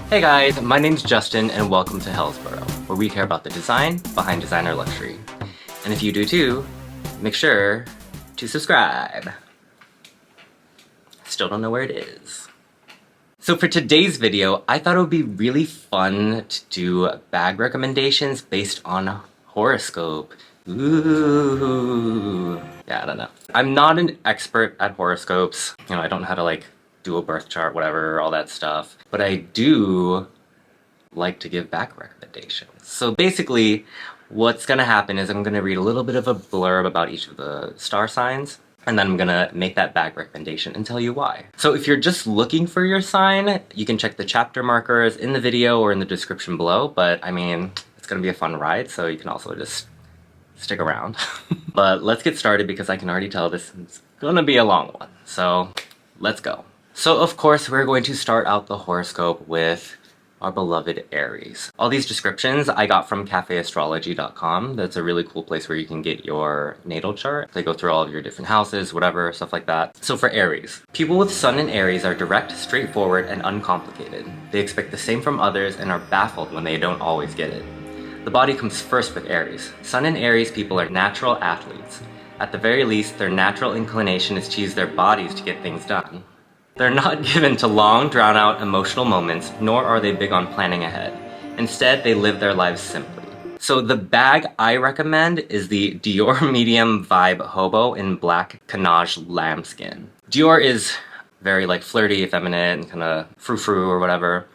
Hey guys, my name's Justin and welcome to Hillsboro, where we care about the design behind designer luxury. And if you do too, make sure to subscribe. Still don't know where it is. So for today's video, I thought it would be really fun to do bag recommendations based on horoscope. Ooh. Yeah, I don't know. I'm not an expert at horoscopes. I don't know how to do a birth chart, whatever, all that stuff. But I do like to give back recommendations. So basically, what's gonna happen is I'm gonna read a little bit of a blurb about each of the star signs, and then I'm gonna make that back recommendation and tell you why. So if you're just looking for your sign, you can check the chapter markers in the video or in the description below, but I mean, it's gonna be a fun ride, so you can also just stick around. But let's get started because I can already tell this is gonna be a long one. So let's go. So of course, we're going to start out the horoscope with our beloved Aries. All these descriptions I got from cafeastrology.com. That's a really cool place where you can get your natal chart. They go through all of your different houses, whatever, stuff like that. So for Aries, people with sun in Aries are direct, straightforward, and uncomplicated. They expect the same from others and are baffled when they don't always get it. The body comes first with Aries. Sun in Aries people are natural athletes. At the very least, their natural inclination is to use their bodies to get things done. They're not given to long, drawn-out emotional moments, nor are they big on planning ahead. Instead, they live their lives simply. So the bag I recommend is the Dior Medium Vibe Hobo in black Canage lambskin. Dior is very flirty, effeminate, kind of frou-frou or whatever.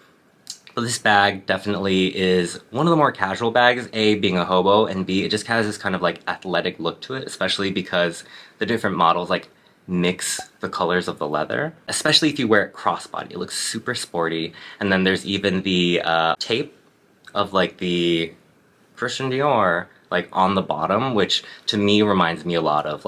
But this bag definitely is one of the more casual bags, A, being a hobo, and B, it just has this kind of athletic look to it, especially because the different models mix the colors of the leather, especially if you wear it crossbody. It looks super sporty. And then there's even the tape of the Christian Dior on the bottom, which to me reminds me a lot of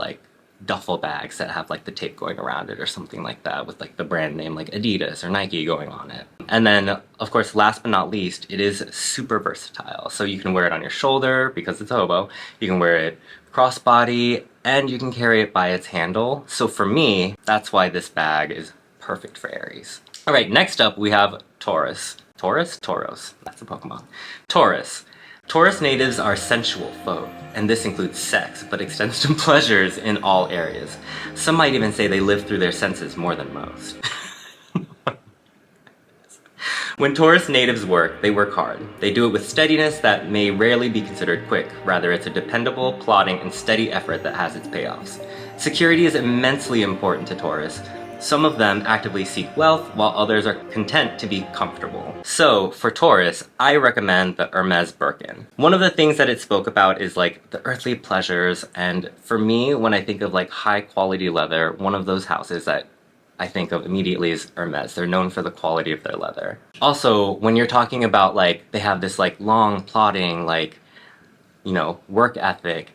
duffel bags that have the tape going around it or something like that with the brand name Adidas or Nike going on it. And then of course, last but not least, it is super versatile. So you can wear it on your shoulder because it's hobo, you can wear it crossbody, and you can carry it by its handle. So for me, that's why this bag is perfect for Aries. All right, next up we have Taurus. Taurus? Tauros. That's a Pokemon. Taurus. Taurus natives are sensual folk, and this includes sex, but extends to pleasures in all areas. Some might even say they live through their senses more than most. When Taurus natives work, they work hard. They do it with steadiness that may rarely be considered quick. Rather, it's a dependable, plodding, and steady effort that has its payoffs. Security is immensely important to Taurus. Some of them actively seek wealth, while others are content to be comfortable. So, for Taurus, I recommend the Hermes Birkin. One of the things that it spoke about is the earthly pleasures, and for me, when I think of high quality leather, one of those houses that I think of immediately is Hermes. They're known for the quality of their leather. Also, when you're talking about they have this long, plodding, work ethic,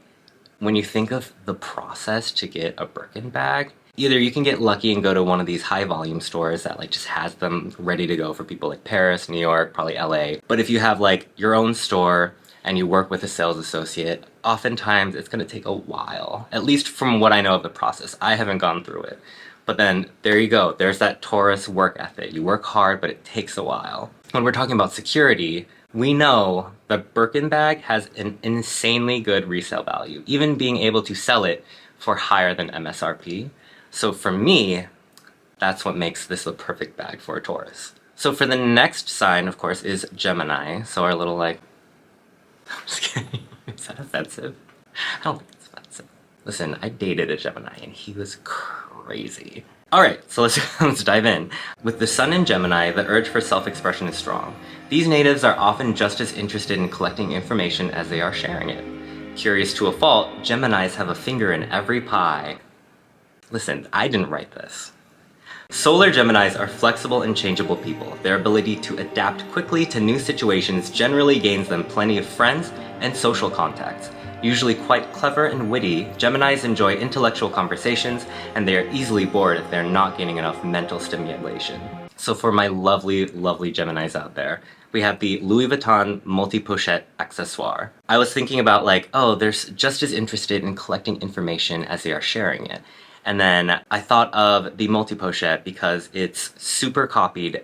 when you think of the process to get a Birkin bag, either you can get lucky and go to one of these high volume stores that just has them ready to go for people Paris, New York, probably LA. But if you have your own store and you work with a sales associate, oftentimes it's gonna take a while, at least from what I know of the process. I haven't gone through it. But then, there you go, there's that Taurus work ethic. You work hard, but it takes a while. When we're talking about security, we know the Birkin bag has an insanely good resale value, even being able to sell it for higher than MSRP. So for me, that's what makes this the perfect bag for a Taurus. So for the next sign, of course, is Gemini. So our little I'm just kidding. Is that offensive? I don't think it's offensive. Listen, I dated a Gemini and he was crazy. All right, so let's dive in. With the sun in Gemini, the urge for self-expression is strong. These natives are often just as interested in collecting information as they are sharing it. Curious to a fault, Geminis have a finger in every pie. Listen, I didn't write this. Solar Geminis are flexible and changeable people. Their ability to adapt quickly to new situations generally gains them plenty of friends and social contacts. Usually quite clever and witty, Geminis enjoy intellectual conversations, and they are easily bored if they're not getting enough mental stimulation. So for my lovely, lovely Geminis out there, we have the Louis Vuitton multi-pochette accessoire. I was thinking about oh, they're just as interested in collecting information as they are sharing it. And then I thought of the multi-pochette because it's super copied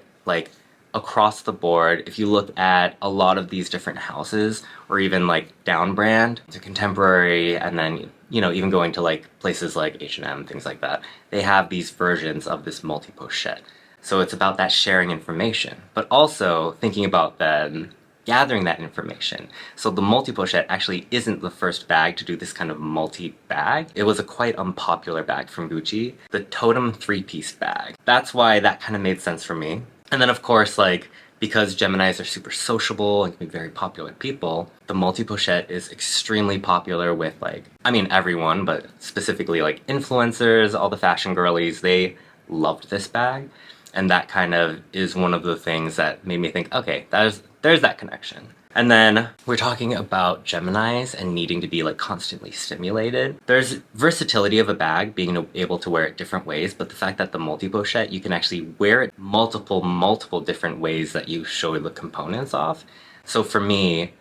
across the board, if you look at a lot of these different houses, or even like down brand to contemporary, and then, you know, even going to like places like H&M, things like that, they have these versions of this multi-pochette. So it's about that sharing information, but also thinking about then gathering that information. So the multi-pochette actually isn't the first bag to do this kind of multi-bag. It was a quite unpopular bag from Gucci, the Totem 3-piece bag. That's why that kind of made sense for me. And then of course, like, because Geminis are super sociable and can be very popular with people, the multi-pochette is extremely popular with, like, I mean everyone, but specifically like influencers, all the fashion girlies, they loved this bag. And that kind of is one of the things that made me think, okay, there's that connection. And then we're talking about Geminis and needing to be like constantly stimulated. There's versatility of a bag, being able to wear it different ways, but the fact that the multi-pochette, you can actually wear it multiple different ways that you show the components off. So for me,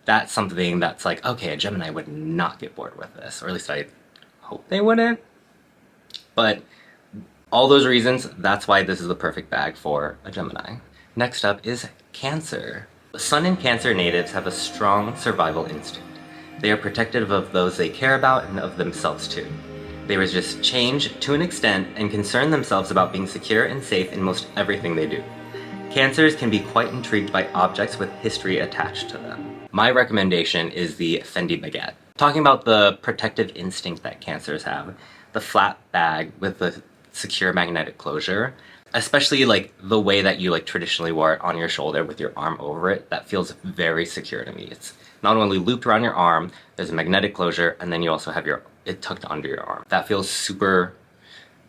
that's something that's like, okay, a Gemini would not get bored with this, or at least I hope they wouldn't. But all those reasons, that's why this is the perfect bag for a Gemini. Next up is Cancer. Sun and Cancer natives have a strong survival instinct. They are protective of those they care about and of themselves too. They resist change to an extent and concern themselves about being secure and safe in most everything they do. Cancers can be quite intrigued by objects with history attached to them. My recommendation is the Fendi baguette. Talking about the protective instinct that Cancers have, the flat bag with the secure magnetic closure, especially like the way that you like traditionally wore it on your shoulder with your arm over it, that feels very secure to me. It's not only looped around your arm, there's a magnetic closure, and then you also have it tucked under your arm. That feels super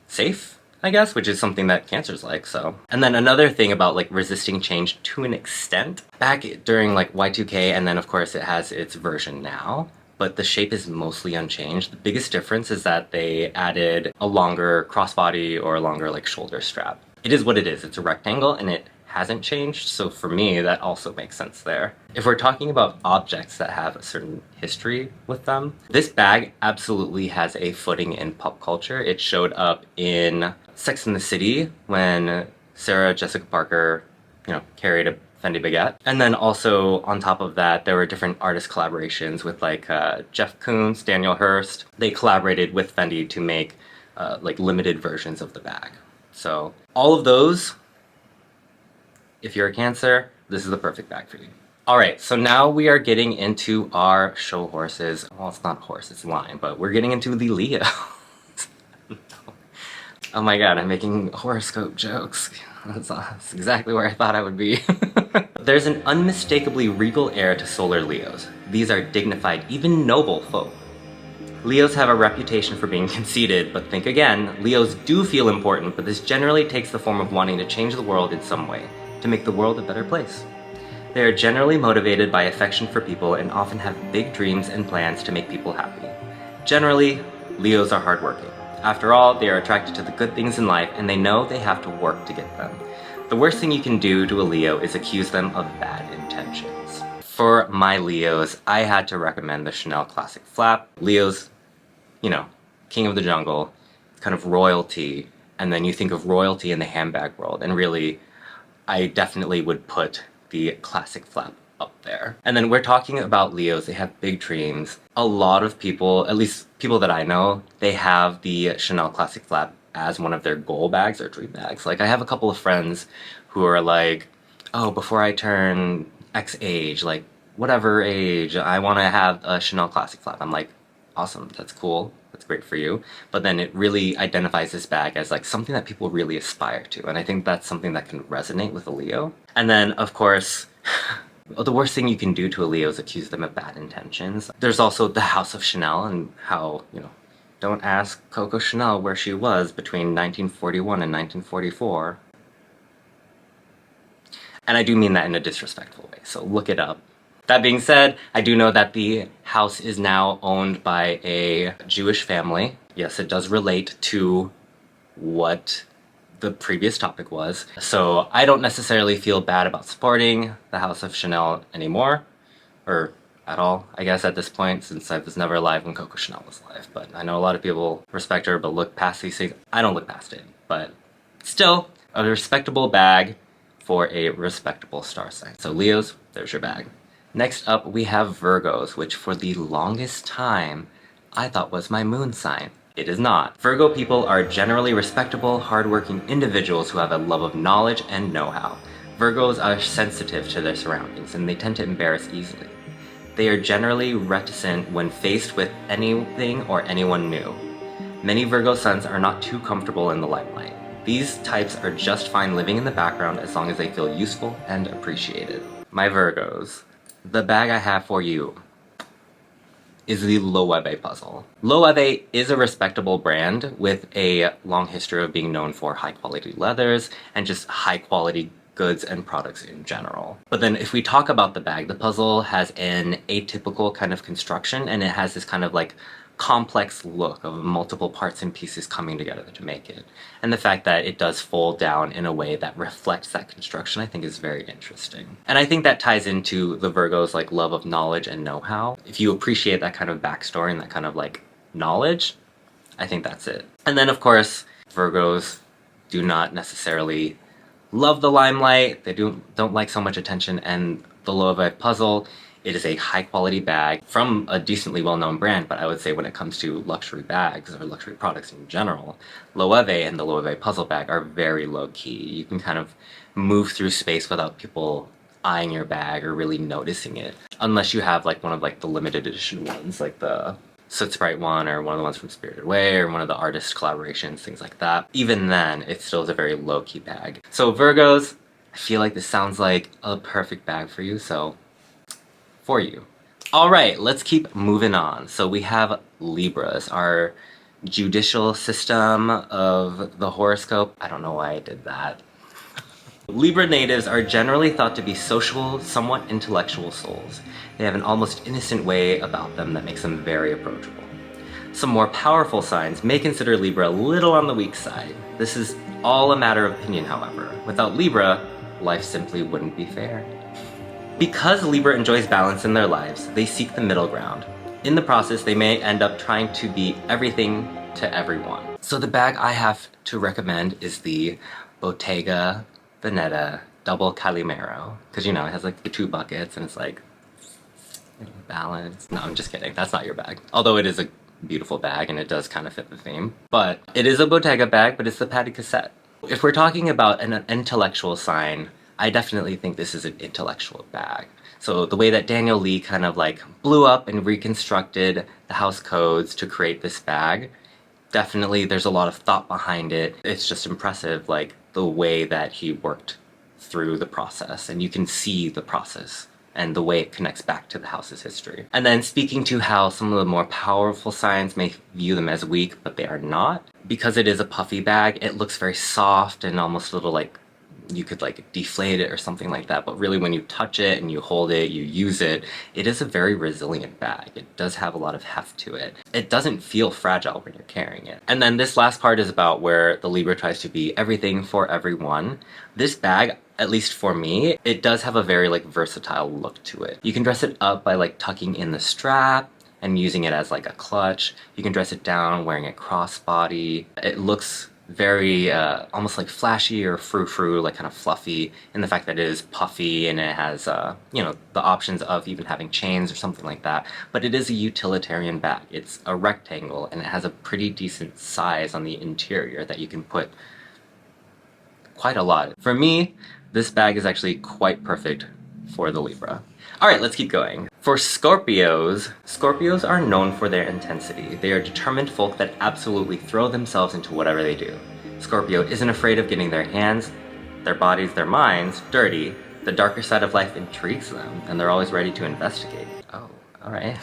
safe, I guess, which is something that Cancers like, so. And then another thing about like resisting change to an extent, back during like Y2K, and then of course it has its version now, but the shape is mostly unchanged. The biggest difference is that they added a longer crossbody or a longer like shoulder strap. It is what it is, it's a rectangle and it hasn't changed, so for me that also makes sense there. If we're talking about objects that have a certain history with them, this bag absolutely has a footing in pop culture. It showed up in Sex and the City when Sarah Jessica Parker, you know, carried a Fendi baguette. And then also on top of that, there were different artist collaborations with like Jeff Koons, Daniel Hurst. They collaborated with Fendi to make like limited versions of the bag. So all of those, if you're a Cancer, this is the perfect bag for you. All right, so now we are getting into our show horses. Well, it's not horse, it's lion, but we're getting into the Leo. Oh my god, I'm making horoscope jokes. That's exactly where I thought I would be. There's an unmistakably regal air to solar Leos. These are dignified, even noble folk. Leos have a reputation for being conceited, but think again, Leos do feel important, but this generally takes the form of wanting to change the world in some way, to make the world a better place. They are generally motivated by affection for people and often have big dreams and plans to make people happy. Generally, Leos are hardworking. After all, they are attracted to the good things in life and they know they have to work to get them. The worst thing you can do to a Leo is accuse them of bad intentions. For my Leos, I had to recommend the Chanel Classic Flap. Leos, you know, king of the jungle, kind of royalty, and then you think of royalty in the handbag world, and really, I definitely would put the Classic Flap up there. And then we're talking about Leos, they have big dreams. A lot of people, at least people that I know, they have the Chanel Classic Flap as one of their goal bags or dream bags. Like I have a couple of friends who are like, oh, before I turn X age, like whatever age, I want to have a Chanel Classic Flap. I'm like, awesome, that's cool, that's great for you. But then it really identifies this bag as like something that people really aspire to. And I think that's something that can resonate with a Leo. And then of course, the worst thing you can do to a Leo is accuse them of bad intentions. There's also the House of Chanel and how, you know, don't ask Coco Chanel where she was between 1941 and 1944. And I do mean that in a disrespectful way, so look it up. That being said, I do know that the house is now owned by a Jewish family. Yes, it does relate to what the previous topic was. So I don't necessarily feel bad about supporting the House of Chanel anymore, or at all, I guess, at this point, since I was never alive when Coco Chanel was alive. But I know a lot of people respect her, but look past these things. I don't look past it, but still, a respectable bag for a respectable star sign. So Leos, there's your bag. Next up, we have Virgos, which for the longest time, I thought was my moon sign. It is not. Virgo people are generally respectable, hardworking individuals who have a love of knowledge and know-how. Virgos are sensitive to their surroundings, and they tend to embarrass easily. They are generally reticent when faced with anything or anyone new. Many Virgo suns are not too comfortable in the limelight. These types are just fine living in the background as long as they feel useful and appreciated. My Virgos, the bag I have for you is the Loewe puzzle. Loewe is a respectable brand with a long history of being known for high quality leathers and just high quality goods and products in general. But then if we talk about the bag, the puzzle has an atypical kind of construction, and it has this kind of like complex look of multiple parts and pieces coming together to make it. And the fact that it does fold down in a way that reflects that construction, I think is very interesting. And I think that ties into the Virgo's like love of knowledge and know-how. If you appreciate that kind of backstory and that kind of like knowledge, I think that's it. And then of course, Virgos do not necessarily love the limelight. They don't like so much attention, and the Loewe puzzle, it is a high quality bag from a decently well-known brand, but I would say when it comes to luxury bags or luxury products in general, Loewe and the Loewe puzzle bag are very low-key. You can kind of move through space without people eyeing your bag or really noticing it, unless you have like one of like the limited edition ones, like the Soot Sprite one, or one of the ones from Spirited Away, or one of the artist collaborations, things like that. Even then, it still is a very low-key bag. So Virgos, I feel like this sounds like a perfect bag for you, so for you. All right, let's keep moving on. So we have Libras, our judicial system of the horoscope. I don't know why I did that. Libra natives are generally thought to be sociable, somewhat intellectual souls. They have an almost innocent way about them that makes them very approachable. Some more powerful signs may consider Libra a little on the weak side. This is all a matter of opinion, however. Without Libra, life simply wouldn't be fair. Because Libra enjoys balance in their lives, they seek the middle ground. In the process, they may end up trying to be everything to everyone. So the bag I have to recommend is the Bottega Veneta Double Calimero. Because, you know, it has like the two buckets and it's like balance. No, I'm just kidding. That's not your bag. Although it is a beautiful bag and it does kind of fit the theme. But it is a Bottega bag, but it's the Patty Cassette. If we're talking about an intellectual sign, I definitely think this is an intellectual bag. So the way that Daniel Lee kind of like blew up and reconstructed the house codes to create this bag, definitely there's a lot of thought behind it. It's just impressive, like the way that he worked through the process, and you can see the process and the way it connects back to the house's history. And then speaking to how some of the more powerful signs may view them as weak, but they are not. Because it is a puffy bag, it looks very soft and almost a little like you could like deflate it or something like that, but really when you touch it and you hold it, you use it, it is a very resilient bag. It does have a lot of heft to it. It doesn't feel fragile when you're carrying it. And then this last part is about where the Libra tries to be everything for everyone. This bag, at least for me, it does have a very like versatile look to it. You can dress it up by like tucking in the strap and using it as like a clutch. You can dress it down wearing a crossbody. It looks very almost like flashy or frou-frou, like kind of fluffy, in the fact that it is puffy and it has you know, the options of even having chains or something like that. But it is a utilitarian bag. It's a rectangle and it has a pretty decent size on the interior that you can put quite a lot. For me, this bag is actually quite perfect for the Libra. Alright, let's keep going. For Scorpios, Scorpios are known for their intensity. They are determined folk that absolutely throw themselves into whatever they do. Scorpio isn't afraid of getting their hands, their bodies, their minds dirty. The darker side of life intrigues them, and they're always ready to investigate. Oh, alright.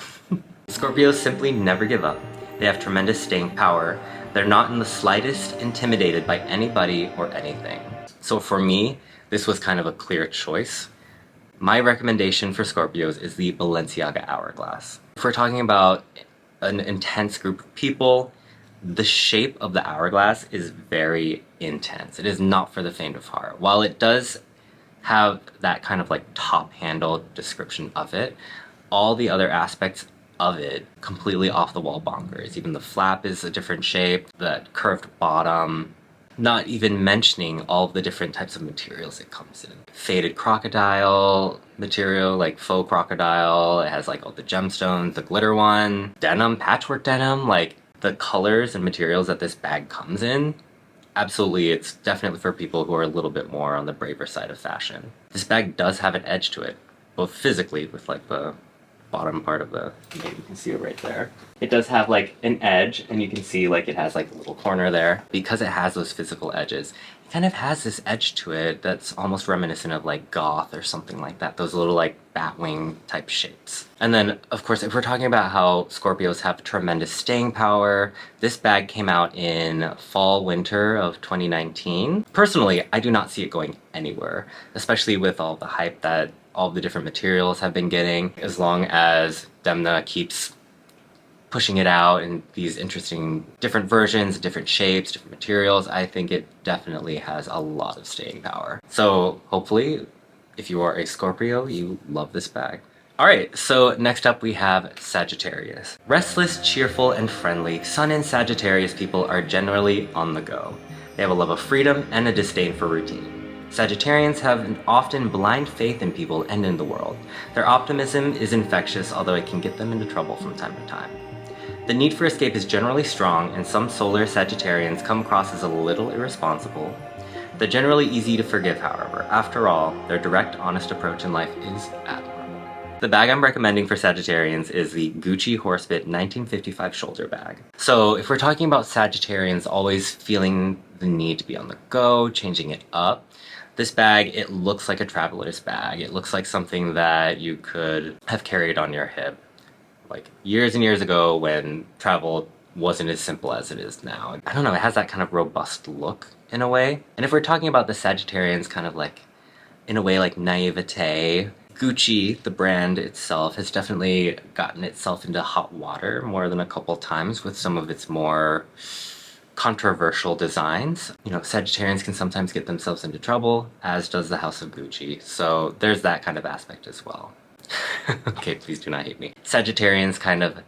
Scorpios simply never give up. They have tremendous staying power. They're not in the slightest intimidated by anybody or anything. So for me, this was kind of a clear choice. My recommendation for Scorpios is the Balenciaga Hourglass. If we're talking about an intense group of people, the shape of the hourglass is very intense. It is not for the faint of heart. While it does have that kind of like top handle description of it, all the other aspects of it completely off the wall bonkers. Even the flap is a different shape, the curved bottom, Not even mentioning all of the different types of materials it comes in. Faded crocodile material, like faux crocodile. It has like all the gemstones, the glitter one, denim, patchwork denim, like the colors and materials that this bag comes in. Absolutely, it's definitely for people who are a little bit more on the braver side of fashion. This bag does have an edge to it, both physically with like the bottom part of the, maybe you can see it right there. It does have like an edge, and you can see like it has like a little corner there. Because it has those physical edges, it kind of has this edge to it that's almost reminiscent of like goth or something like that, those little like batwing type shapes. And then of course, if we're talking about how Scorpios have tremendous staying power, this bag came out in fall winter of 2019. Personally, I do not see it going anywhere, especially with all the hype that all the different materials have been getting. As long as Demna keeps pushing it out in these interesting different versions, different shapes, different materials, I think it definitely has a lot of staying power. So hopefully, if you are a Scorpio, you love this bag. Alright, so next up we have Sagittarius. Restless, cheerful, and friendly, Sun and Sagittarius people are generally on the go. They have a love of freedom and a disdain for routine. Sagittarians have an often blind faith in people and in the world. Their optimism is infectious, although it can get them into trouble from time to time. The need for escape is generally strong, and some solar Sagittarians come across as a little irresponsible. They're generally easy to forgive, however. After all, their direct, honest approach in life is admirable. The bag I'm recommending for Sagittarians is the Gucci Horsebit 1955 shoulder bag. So if we're talking about Sagittarians always feeling the need to be on the go, changing it up, this bag, it looks like a traveler's bag. It looks like something that you could have carried on your hip like years and years ago when travel wasn't as simple as it is now. I don't know, it has that kind of robust look in a way. And if we're talking about the Sagittarians kind of like, in a way like naivete, Gucci, the brand itself, has definitely gotten itself into hot water more than a couple times with some of its more controversial designs. You know, Sagittarians can sometimes get themselves into trouble, as does the House of Gucci. So there's that kind of aspect as well. Okay, please do not hate me. Sagittarians kind of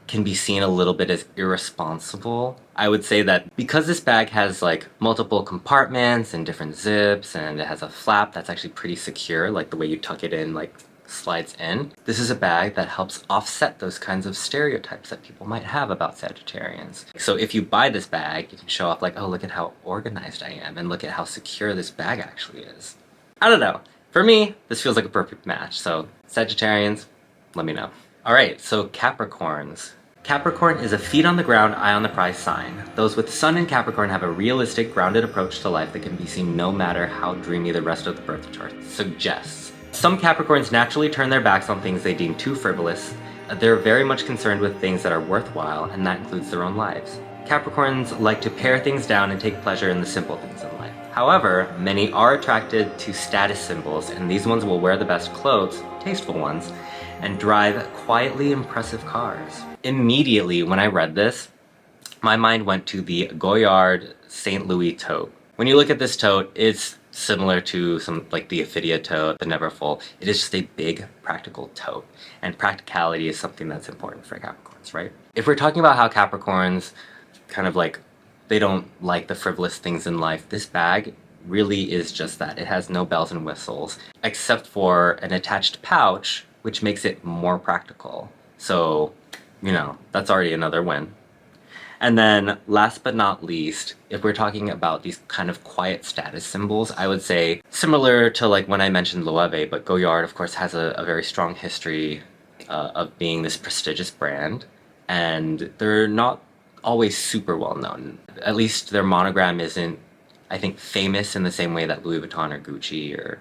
can be seen a little bit as irresponsible. I would say that because this bag has like multiple compartments and different zips, and it has a flap that's actually pretty secure, like the way you tuck it in like slides in. This is a bag that helps offset those kinds of stereotypes that people might have about Sagittarians. So if you buy this bag, you can show off like, oh, look at how organized I am, and look at how secure this bag actually is. I don't know. For me, this feels like a perfect match. So Sagittarians, let me know. All right, so Capricorns. Capricorn is a feet on the ground, eye on the prize sign. Those with Sun in Capricorn have a realistic, grounded approach to life that can be seen no matter how dreamy the rest of the birth chart suggests. Some Capricorns naturally turn their backs on things they deem too frivolous. They're very much concerned with things that are worthwhile, and that includes their own lives. Capricorns like to pare things down and take pleasure in the simple things in life. However, many are attracted to status symbols, and these ones will wear the best clothes, tasteful ones, and drive quietly impressive cars. Immediately when I read this, my mind went to the Goyard St. Louis tote. When you look at this tote, it's similar to some like the Ophidia tote, the Neverfull. It is just a big practical tote, and practicality is something that's important for Capricorns, right? If we're talking about how Capricorns kind of like, they don't like the frivolous things in life, this bag really is just that. It has no bells and whistles, except for an attached pouch, which makes it more practical. So, you know, that's already another win. And then last but not least, if we're talking about these kind of quiet status symbols, I would say similar to like when I mentioned Loewe, but Goyard of course has a very strong history of being this prestigious brand, and they're not always super well known. At least their monogram isn't, I think, famous in the same way that Louis Vuitton or Gucci or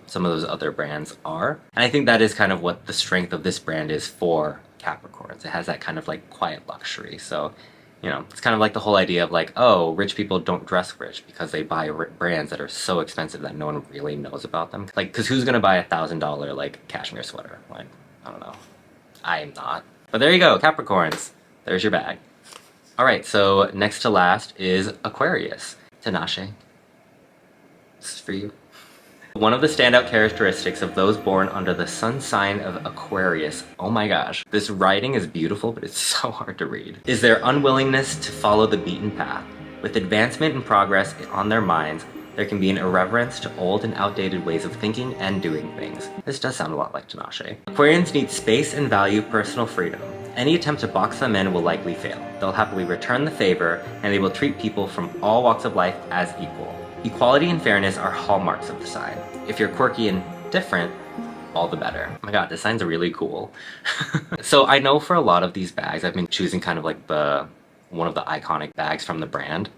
some of those other brands are. And I think that is kind of what the strength of this brand is for Capricorns. It has that kind of like quiet luxury. So, you know, it's kind of like the whole idea of like, oh, rich people don't dress rich because they buy brands that are so expensive that no one really knows about them. Like, because who's gonna buy $1,000 like cashmere sweater? Like, I don't know. I am not. But there you go, Capricorns. There's your bag. All right, so next to last is Aquarius. Tinashe, this is for you. One of the standout characteristics of those born under the sun sign of Aquarius, oh my gosh, this writing is beautiful, but it's so hard to read, is their unwillingness to follow the beaten path. With advancement and progress on their minds, there can be an irreverence to old and outdated ways of thinking and doing things. This does sound a lot like Tinashe. Aquarians need space and value personal freedom. Any attempt to box them in will likely fail. They'll happily return the favor, and they will treat people from all walks of life as equal. Equality and fairness are hallmarks of the sign. If you're quirky and different, all the better. Oh my god, this sign's really cool. So I know for a lot of these bags, I've been choosing kind of like one of the iconic bags from the brand.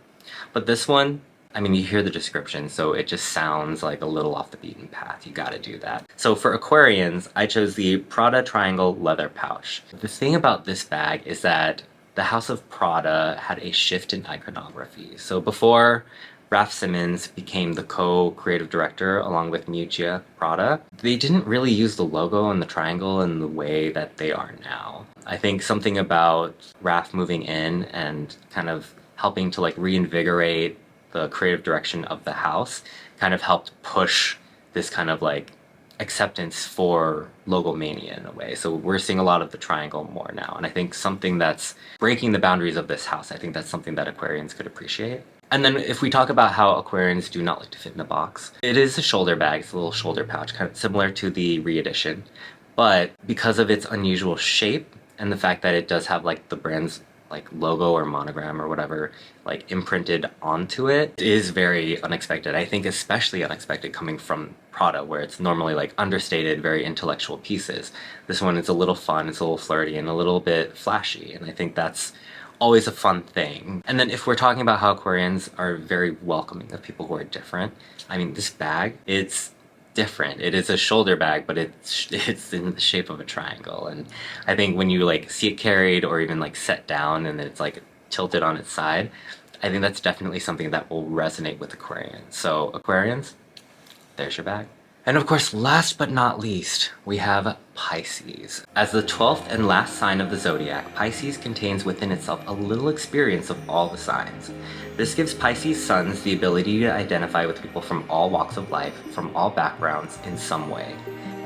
But this one, I mean, you hear the description, so it just sounds like a little off the beaten path. You gotta do that. So for Aquarians, I chose the Prada Triangle Leather Pouch. The thing about this bag is that the House of Prada had a shift in iconography. So before Raf Simons became the co-creative director along with Miuccia Prada, they didn't really use the logo and the triangle in the way that they are now. I think something about Raf moving in and kind of helping to like reinvigorate the creative direction of the house kind of helped push this kind of like acceptance for logomania in a way. So we're seeing a lot of the triangle more now, and I think something that's breaking the boundaries of this house, I think that's something that Aquarians could appreciate. And then if we talk about how Aquarians do not like to fit in a box, it is a shoulder bag, it's a little shoulder pouch, kind of similar to the re-edition, but because of its unusual shape and the fact that it does have like the brand's like logo or monogram or whatever like imprinted onto it, it is very unexpected. I think especially unexpected coming from Prada, where it's normally like understated, very intellectual pieces. This one is a little fun, it's a little flirty and a little bit flashy, and I think that's always a fun thing. And then if we're talking about how Aquarians are very welcoming of people who are different, I mean, this bag, it's different. It is a shoulder bag, but it's in the shape of a triangle. And I think when you like see it carried or even like set down and then it's like tilted on its side, I think that's definitely something that will resonate with Aquarians. So Aquarians, there's your bag. And of course, last but not least, we have Pisces. As the 12th and last sign of the zodiac, Pisces contains within itself a little experience of all the signs. This gives Pisces suns the ability to identify with people from all walks of life, from all backgrounds, in some way.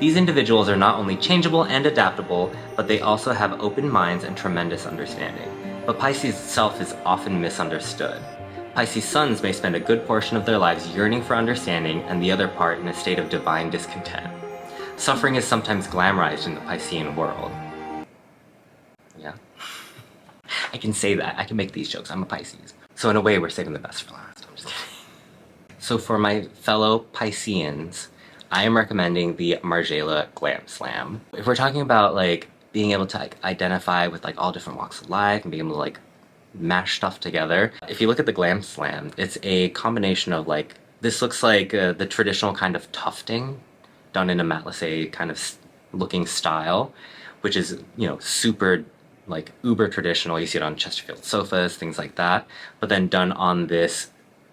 These individuals are not only changeable and adaptable, but they also have open minds and tremendous understanding. But Pisces itself is often misunderstood. Pisces suns may spend a good portion of their lives yearning for understanding and the other part in a state of divine discontent. Suffering is sometimes glamorized in the Piscean world. Yeah. I can say that. I can make these jokes. I'm a Pisces. So in a way, we're saving the best for last. I'm just kidding. So for my fellow Pisceans, I am recommending the Margiela Glam Slam. If we're talking about like being able to like identify with like all different walks of life and being able to like mash stuff together. If you look at the Glam Slam, it's a combination of like, this looks like the traditional kind of tufting done in a matelassé kind of looking style, which is, you know, super like uber traditional. You see it on Chesterfield sofas, things like that, but then done on this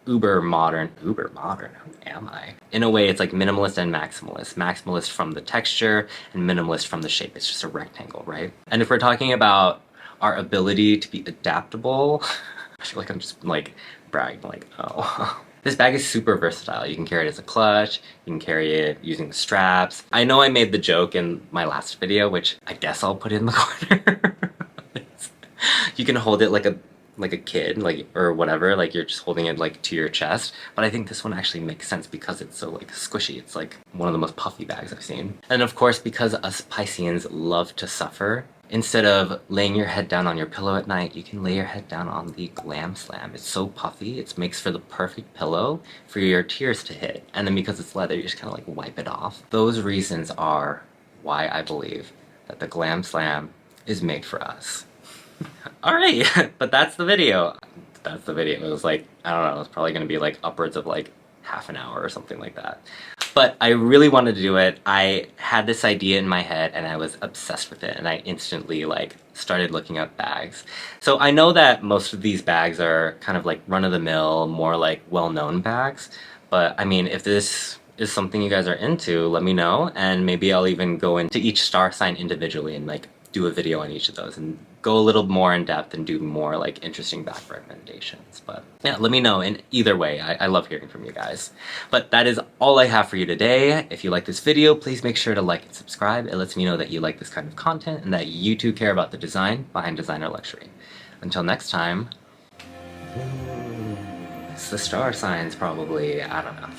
uber modern, who am I? In a way, it's like minimalist and maximalist. Maximalist from the texture and minimalist from the shape. It's just a rectangle, right? And if we're talking about our ability to be adaptable, I feel like I'm just like bragging like, oh. This bag is super versatile. You can carry it as a clutch, you can carry it using the straps. I know I made the joke in my last video, which I guess I'll put in the corner. You can hold it like a kid, like, or whatever, like you're just holding it like to your chest. But I think this one actually makes sense because it's so like squishy. It's like one of the most puffy bags I've seen. And of course, because us Pisceans love to suffer, instead of laying your head down on your pillow at night, you can lay your head down on the Glam Slam. It's so puffy, it makes for the perfect pillow for your tears to hit. And then because it's leather, you just kind of like wipe it off. Those reasons are why I believe that the Glam Slam is made for us. Alright, but that's the video. That's the video. It was like, I don't know, it's probably gonna be like upwards of like half an hour or something like that. But I really wanted to do it. I had this idea in my head and I was obsessed with it, and I instantly like started looking up bags. So I know that most of these bags are kind of like run-of-the-mill, more like well-known bags, but I mean, if this is something you guys are into, let me know, and maybe I'll even go into each star sign individually and like do a video on each of those and go a little more in depth and do more like interesting back recommendations. But yeah, let me know in either way. I love hearing from you guys. But that is all I have for you today. If you like this video, please make sure to like and subscribe. It lets me know that you like this kind of content and that you too care about the design behind designer luxury. Until next time. It's the star signs, probably. I don't know.